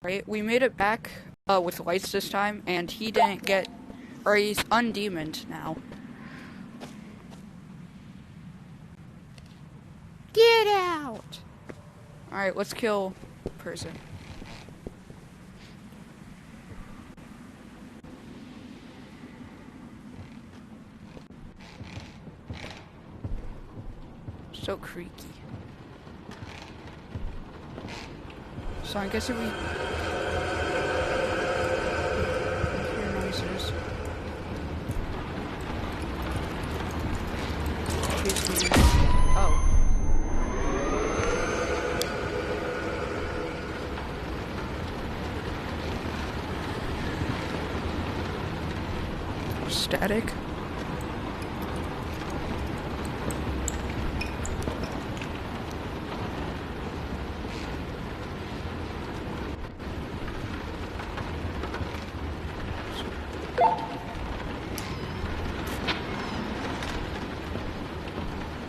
Right, we made it back with lights this time, and he didn't get, or he's undemoned now. Get out! Alright, let's kill person. So creaky. So I guess if we hear noises. Oh. Static.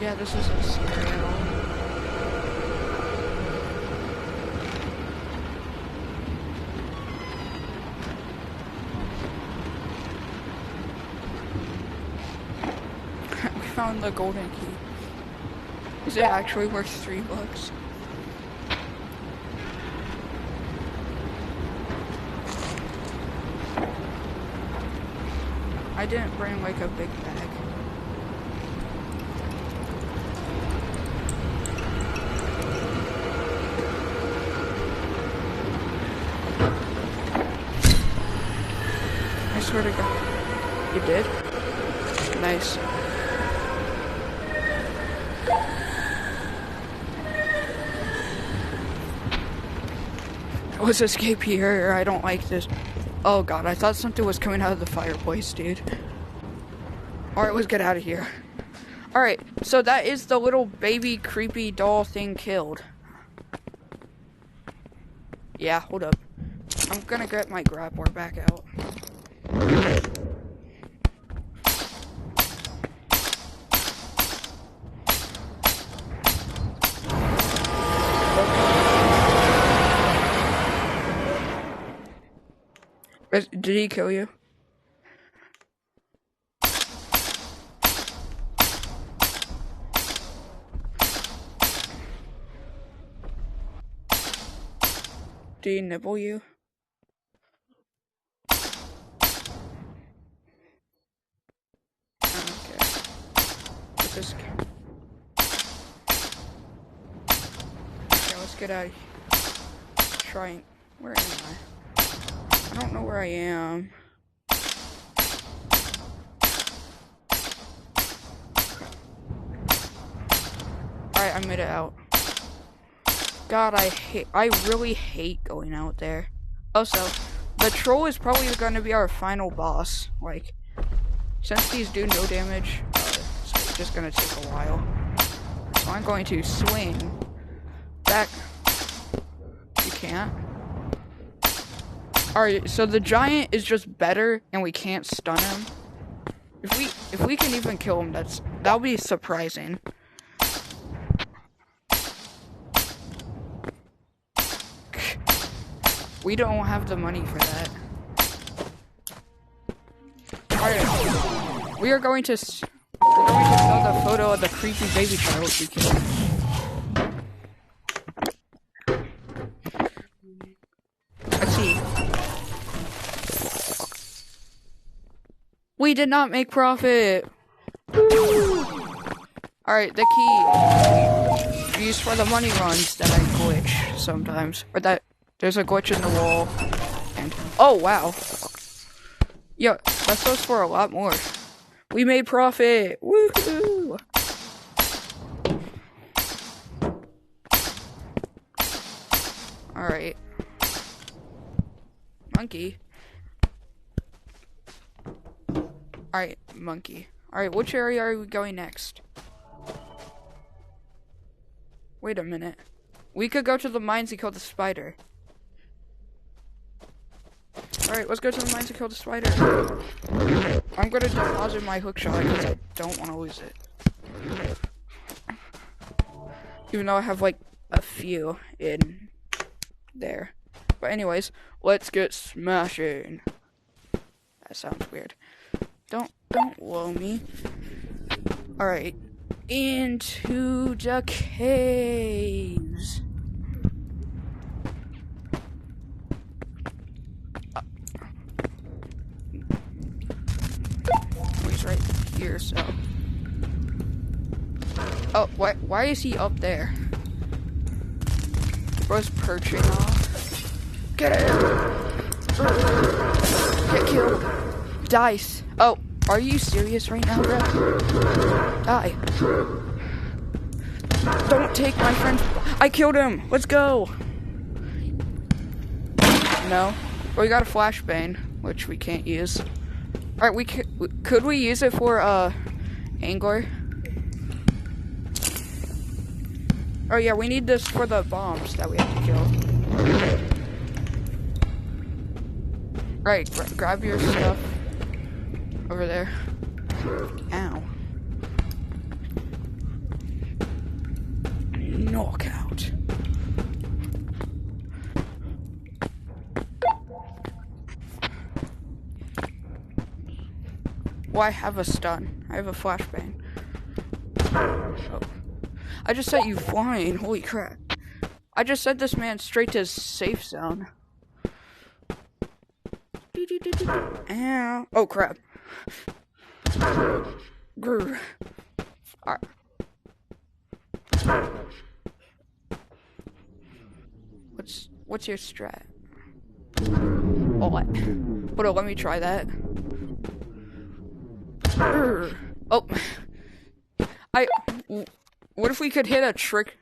Yeah, this isn't scary at all. We found the golden key. Is it actually worth $3? I didn't bring like a big bag. I swear to God. You did? Nice. Let's escape here. I don't like this. Oh God, I thought something was coming out of the fireplace, dude. Alright, let's get out of here. Alright, so that is the little baby creepy doll thing killed. Yeah, hold up. I'm gonna get my grappler back out. Did he kill you? Did he nibble you? Okay. Let's just... Okay, let's get out of here. Trying... Where am I? I don't know where I am. Alright, I made it out. God, I really hate going out there. Also, the troll is probably gonna be our final boss. Like, since these do no damage, so it's just gonna take a while. So I'm going to swing back. You can't. Alright, so the giant is just better, and we can't stun him. If we can even kill him, that'll be surprising. We don't have the money for that. Alright, we are going to show the photo of the creepy baby child we killed. Let's see. We did not make profit. Alright, the key used for the money runs that I glitch sometimes, or that there's a glitch in the wall. And oh wow. Yeah, that goes for a lot more. We made profit. Woohoo! Alright. Monkey. Alright, monkey. Alright, which area are we going next? Wait a minute. We could go to the mines and kill the spider. Alright, let's go to the mines and kill the spider. I'm gonna deposit my hookshot because I don't want to lose it. Even though I have like a few in there. But anyways, let's get smashing. That sounds weird. Don't whoa me. Alright. Into the caves. He's right here, so. Oh, why is he up there? Bro's perching off. Get him! Get killed. Dice. Oh, are you serious right now, bro? Die. Don't take my friend. I killed him. Let's go. No. Well, we got a flashbang, which we can't use. Alright, could we use it for, angler? Oh yeah, we need this for the bombs that we have to kill. Right, grab your stuff. Over there. Ow. Knockout. Well, I have a stun. I have a flashbang. Oh. I just set you flying. Holy crap. I just sent this man straight to his safe zone. Ow. Oh, crap. Grr. Alright. What's your strat? Oh, what? Hold on, let me try that. Grr. Oh. What if we could hit a trick?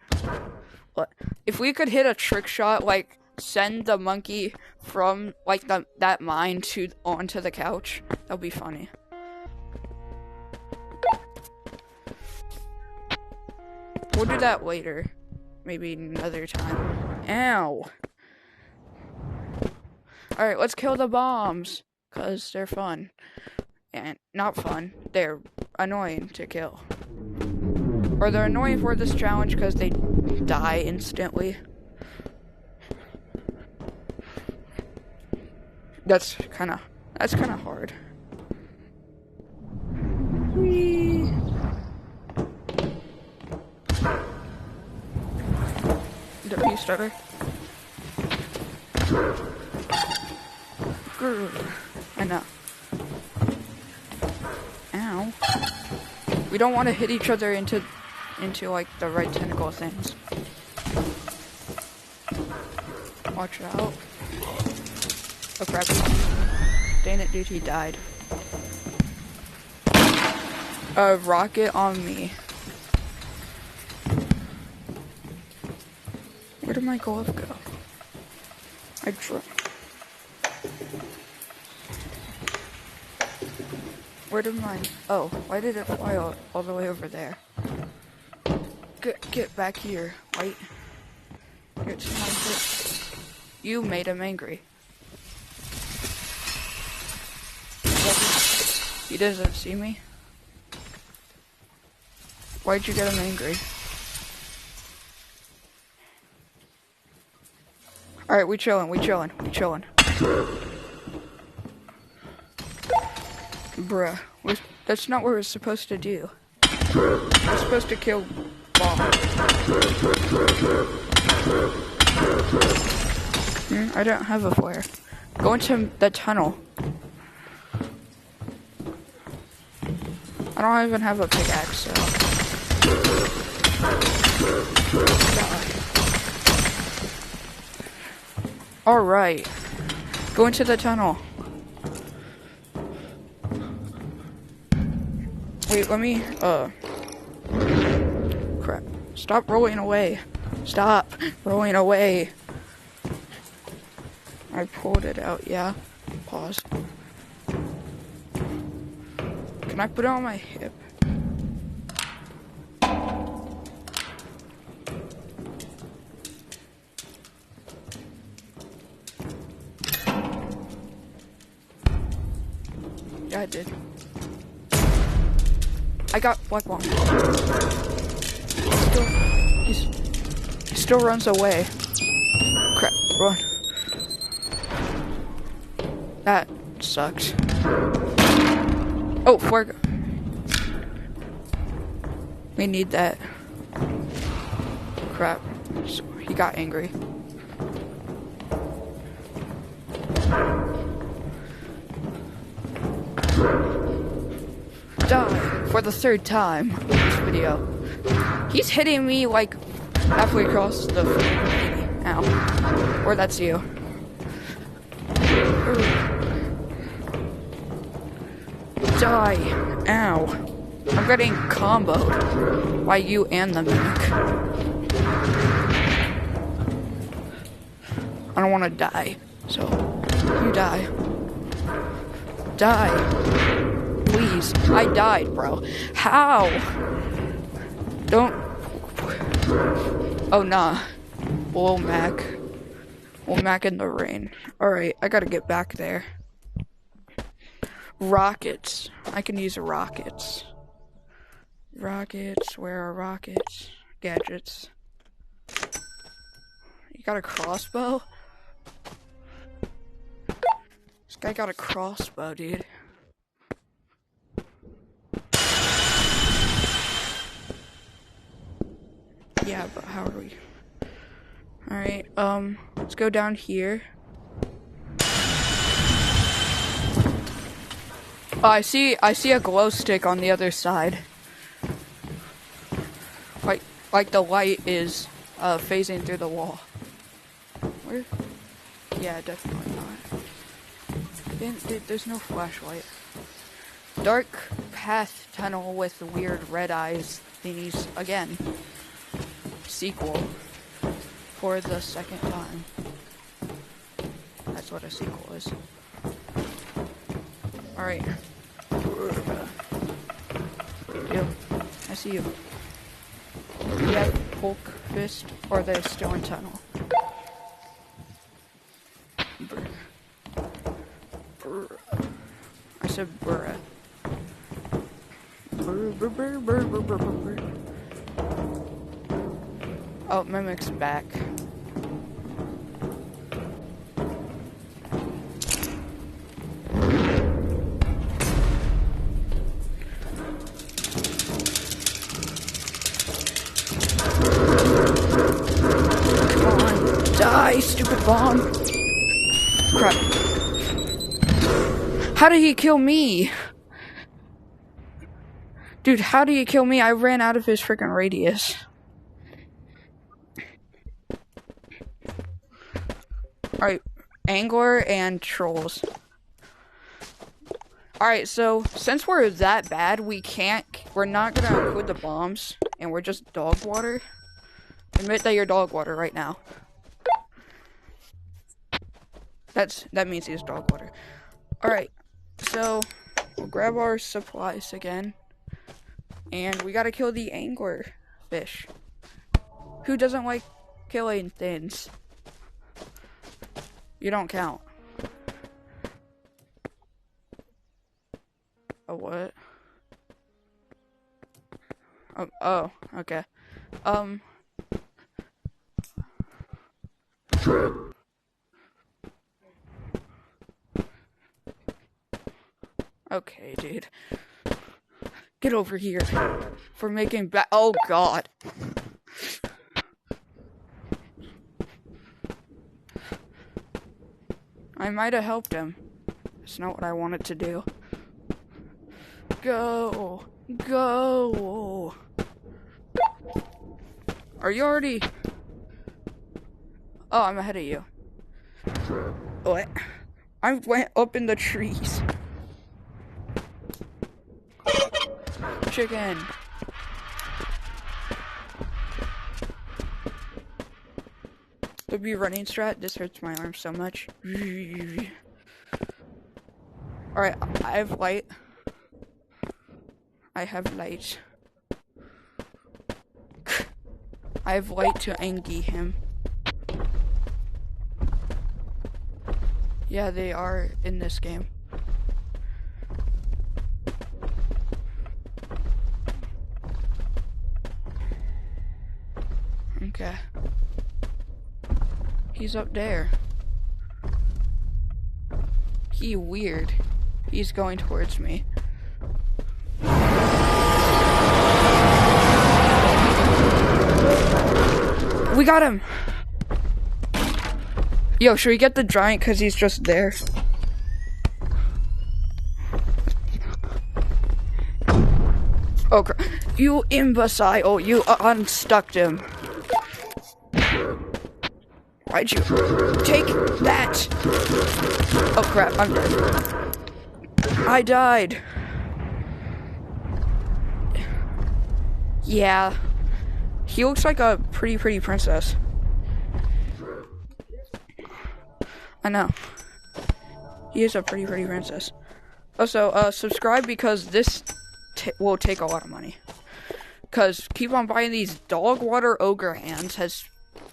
What? If we could hit a trick shot, like send the monkey from like that mine onto the couch, that'd be funny. We'll do that later, maybe another time. Ow! All right, let's kill the bombs, cause they're fun, and not fun. They're annoying to kill. Or they're annoying for this challenge because they die instantly. That's kind of hard. Whee. W starter. Grr. I know. Ow. We don't want to hit each other into like the right tentacle things. Watch out. Oh crap. Dang it, dude, he died. A rocket on me. Where did my glove go? I dropped. Where did mine? Oh, why did it fly all the way over there? Get back here, White. Get to my foot. You made him angry. He doesn't see me. Why'd you get him angry? Alright, we chillin'. Bruh, that's not what we're supposed to do. We're supposed to kill bombs. I don't have a flare. Go into the tunnel. I don't even have a pickaxe, so. Alright. Go into the tunnel. Wait, let me, crap. Stop rolling away. Stop rolling away. I pulled it out, yeah. Pause. Can I put it on my hip? Yeah, I did. I got black bomb. He still runs away. Crap, run. That sucks. Oh, Fuego. We need that. Crap. So he got angry. Die for the third time in this video. He's hitting me like halfway across the ow. Or that's you. Die. Ow. I'm getting comboed by you and the mimic. I don't want to die, so you die. Die. Please. I died, bro. How? Don't. Oh, nah. Lil Mac. Lil Mac in the rain. Alright, I gotta get back there. Rockets. I can use rockets. Rockets. Where are rockets? Gadgets. You got a crossbow? This guy got a crossbow, dude. Yeah, but how are we? Alright, let's go down here. Oh, I see a glow stick on the other side. Like the light is, phasing through the wall. Where? Yeah, definitely not. There's no flashlight. Dark path tunnel with weird red eyes thingies again. Sequel. For the second time. That's what a sequel is. Alright. Yo, I see you. You have Hulk Fist, or they're still in tunnel. Brr. Brr. I said brr. Brr, brr, brr, brr, brr, brr, brr. Oh, Mimic's back. Die, stupid bomb! Crap. How did he kill me? Dude, how did he kill me? I ran out of his freaking radius. Alright, angler and trolls. Alright, so since we're that bad, we're not gonna include the bombs, and we're just dog water. Admit that you're dog water right now. That means he's dog water. Alright, so we'll grab our supplies again. And we gotta kill the angler fish. Who doesn't like killing things? You don't count. A what? Oh, okay. Okay, dude. Get over here. For making oh god. I might have helped him. It's not what I wanted to do. Go. Go. Are you already? Oh, I'm ahead of you. What? I went up in the trees. Chicken. Would be running strat. This hurts my arm so much. Alright, I have light. I have light. I have light to angie him. Yeah, they are in this game. Okay. He's up there. He weird. He's going towards me. We got him! Yo, should we get the giant because he's just there? Oh crap. You imbecile, you unstuck him. Why'd you take that? Oh crap, I'm dead. I died. Yeah. He looks like a pretty princess. I know. He is a pretty princess. Also, subscribe because this will take a lot of money. Because keep on buying these dog water ogre hands has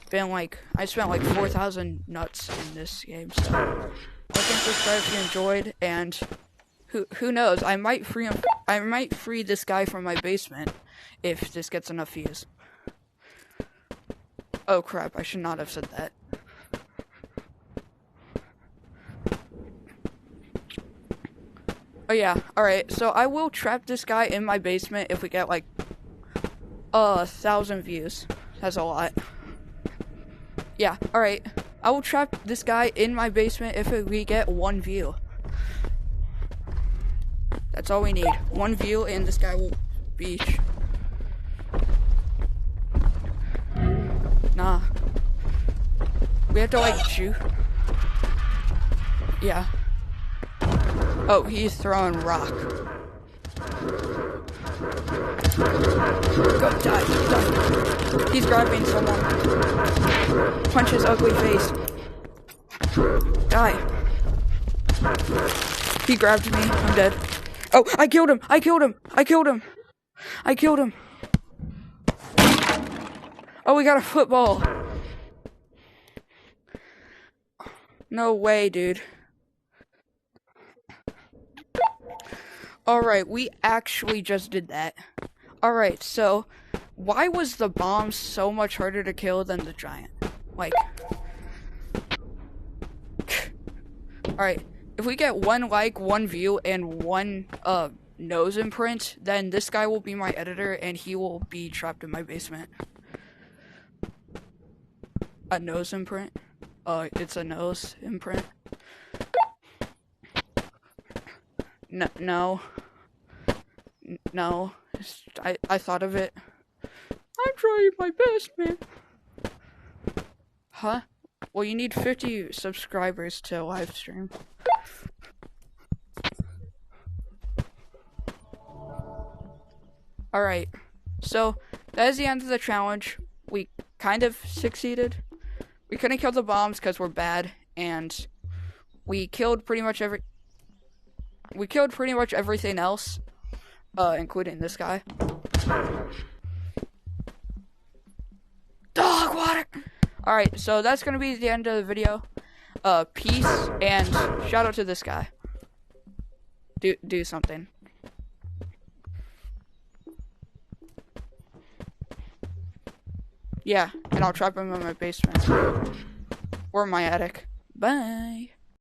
been like, I spent like 4,000 nuts in this game, so like and subscribe if you enjoyed, and who knows, I might free this guy from my basement if this gets enough views. Oh crap, I should not have said that. Oh yeah, alright, so I will trap this guy in my basement if we get like 1,000 views. That's a lot. Yeah, alright. I will trap this guy in my basement if we get 1 view. That's all we need. 1 view and this guy will be... Nah. We have to like shoot. Yeah. Oh, he's throwing rock. Go, die. He's grabbing someone. Punch his ugly face. Die. He grabbed me. I'm dead. Oh, I killed him. I killed him. I killed him. I killed him. Oh, we got a football. No way, dude. Alright, we actually just did that. Alright, so why was the bomb so much harder to kill than the giant? Like, alright, if we get 1 like, 1 view, and 1 nose imprint, then this guy will be my editor and he will be trapped in my basement. A nose imprint? It's a nose imprint. No. I thought of it. I'm trying my best, man. Huh? Well, you need 50 subscribers to live stream. Alright. So, that is the end of the challenge. We kind of succeeded. We couldn't kill the bombs because we're bad, and we killed pretty much everything else, including this guy. Dog water! Alright, so that's gonna be the end of the video. Peace, and shout out to this guy. Do something. Yeah, and I'll trap him in my basement. Or my attic. Bye.